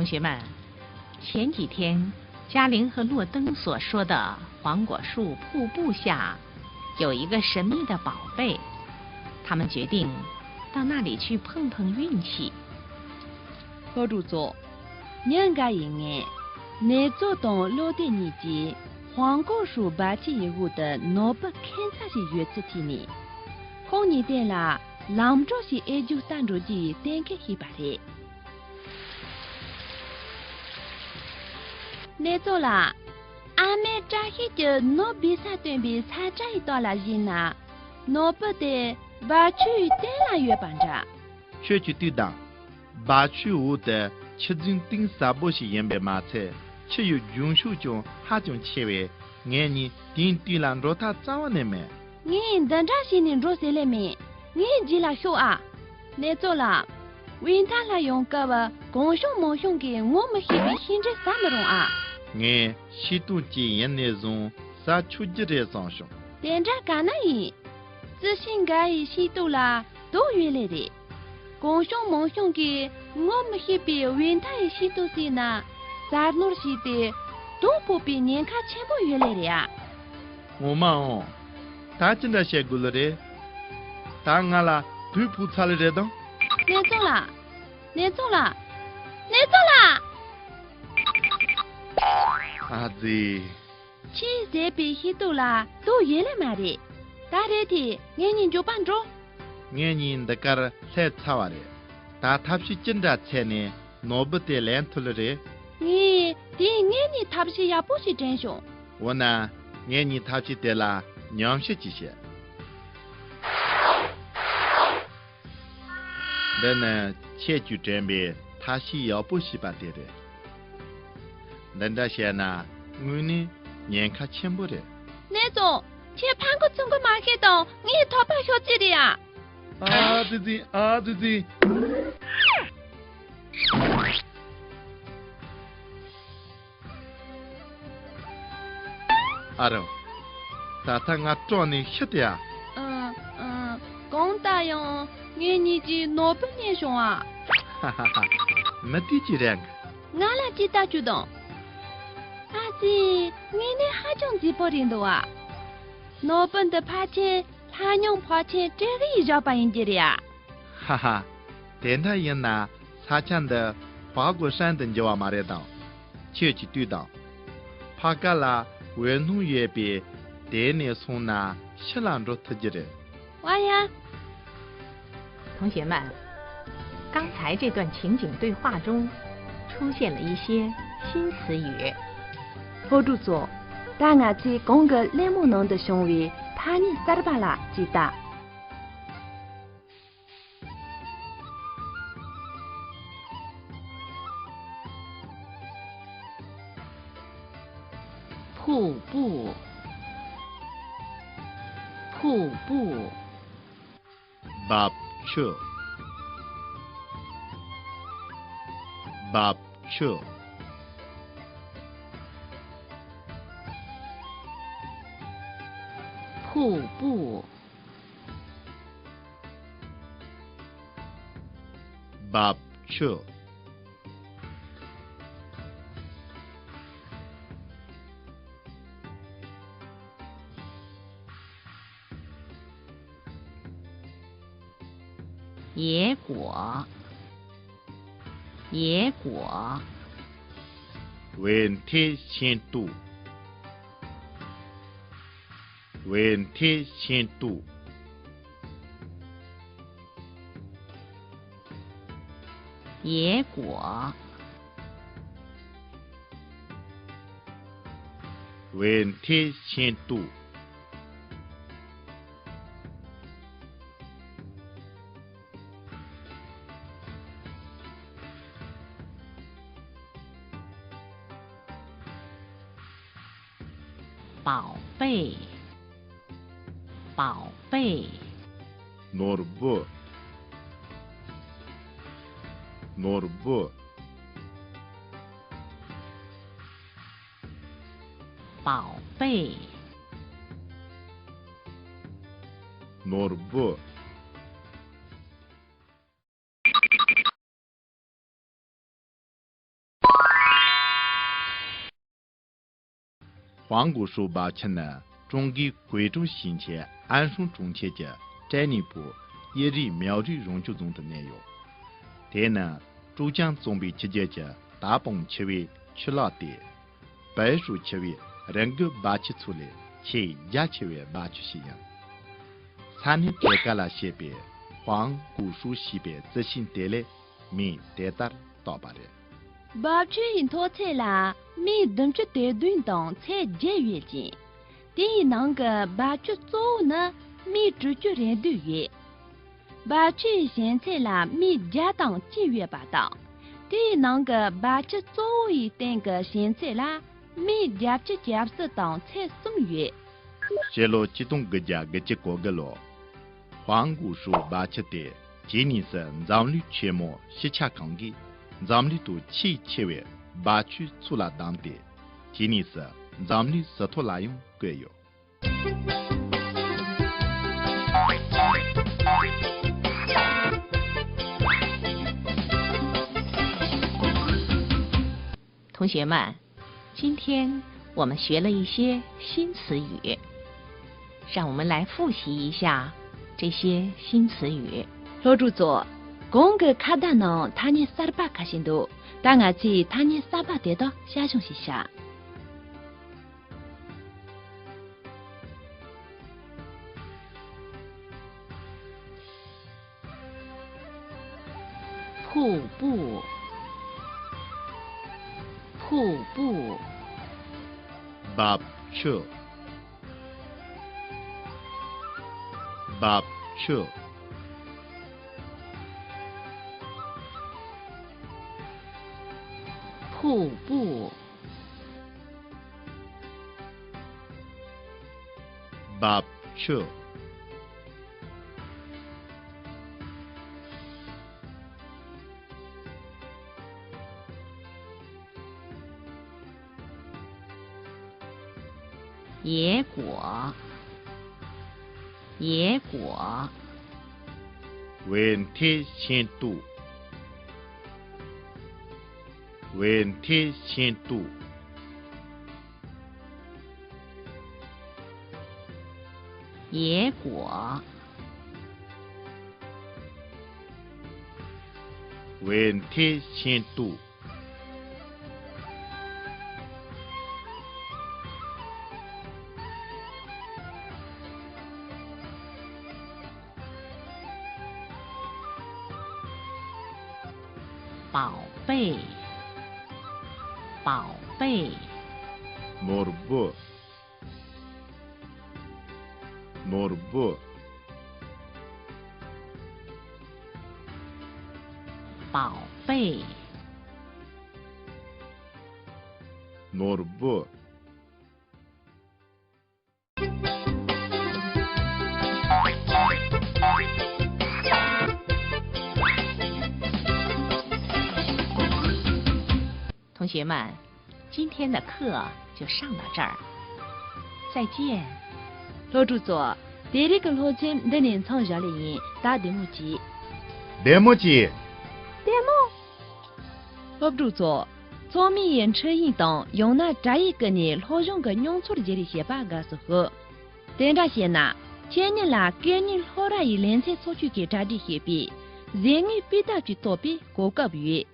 学们，前几天嘉玲和洛登所说的黄果树瀑布下有一个神秘的宝贝，他们决定到那里去碰碰运气。何主座，年个一年，你做动六点年纪，黄果树拔起一户的诺不看啥是月子体呢？空你点啦，郎着是爱就单着的点开去吧的。你做啦，阿妹扎起就诺比萨对比参加一道啦人呐，诺不得拔去点啦月半着。学去对当，把去我的七种顶啥不是原白马菜，只有用手中哈种切位，眼你顶对了若他早呢没？你等着些年做些了没？你记了说啊，你做了，为他来用个吧，公兄毛兄给我们那边现在啥么种啊？我西都经验那种啥出级的上上，连着干那一，自信个一西都啦，都原来的。公兄毛兄给我们那边为他一西都是呢，啥东西的都不比年卡全部原来的呀。我嘛哦，他真的写过了的，他俺啦对不差了的当。你做了，你做了，你做了。阿子，其实比西都啦，都原来买的，大的的，年年就搬走。眼nhìn的个儿才差完了，他他是真的才呢，脑不得烂透了的。你的年年他不是也不是真凶。我呢，眼nhìn他是得了娘些几些。那呢，前句准备他是要不是把的的。那这些呢，我呢，年卡钱不的。那种，去盘个中国马开到，你淘宝小姐的呀？啊，对对，啊对对。阿荣，他俺装的晓得呀？公大用，你年纪哪本年凶啊？哈哈哈，没地几两个。俺俩记得就懂。阿姐，你那还种几包领导啊？哪本的爬钱，他用爬钱，这个一招把人家的呀？哈哈，电台人呐，他讲的花果山等就往马里当，就去对当，怕个啦，文农业边电力从那西兰州特级的。哇呀！同学们，刚才这段情景对话中出现了一些新词语。何主座，大家去讲个雷木农的行为，他你啥巴拉记得？瀑布，瀑布。बाप छ瀑布 बाप छ野果，野果。问题先度，问题先度。野果，问题先度。宝贝，宝贝。Norbu， 宝贝。Norbu。黄古书把前呢，中给贵州新前安顺中前节摘泥部一日苗日永久中的内容。但呢，珠江总比七节节大崩七位去了的，白树七位人个把起出来，且压七位把去吸引。3年带干了西边，黄古书西边自信带来，没带到到吧的。把去因托菜啦，没等着带运动才节约钱。第一那个把去做呢，没直接人对月。把去现在啦，没家当节约把到。第一那个把去做一等个现在啦，没家去家是当才送月。泄露激动个家个结果个咯，黄古书把七的，今年是咱们全部西洽抗议。咱们都7月把去出了当地，今年是咱们石头拉用各有。同学们，今天我们学了一些新词语，让我们来复习一下这些新词语。老主座。公个卡达呢，他年38卡心度，但俺去他年38得到下熊西下。瀑布，瀑布。巴车，巴车。瀑布，巴车，野果，野果。问题限度，问题限度。野果，问题限度。宝贝，宝贝。morbo， morbo。宝贝， morbo。同学们，今天的课就上到这儿，再见。老主座，第一个罗金的年长下来人打题目机。题目机。老主座，聪明人车运动用那这一个呢，好用个用错的这里写八个时候，等着写呢，前年啦，给你好大一连载出去给这里写笔，人民比他去多比过个月。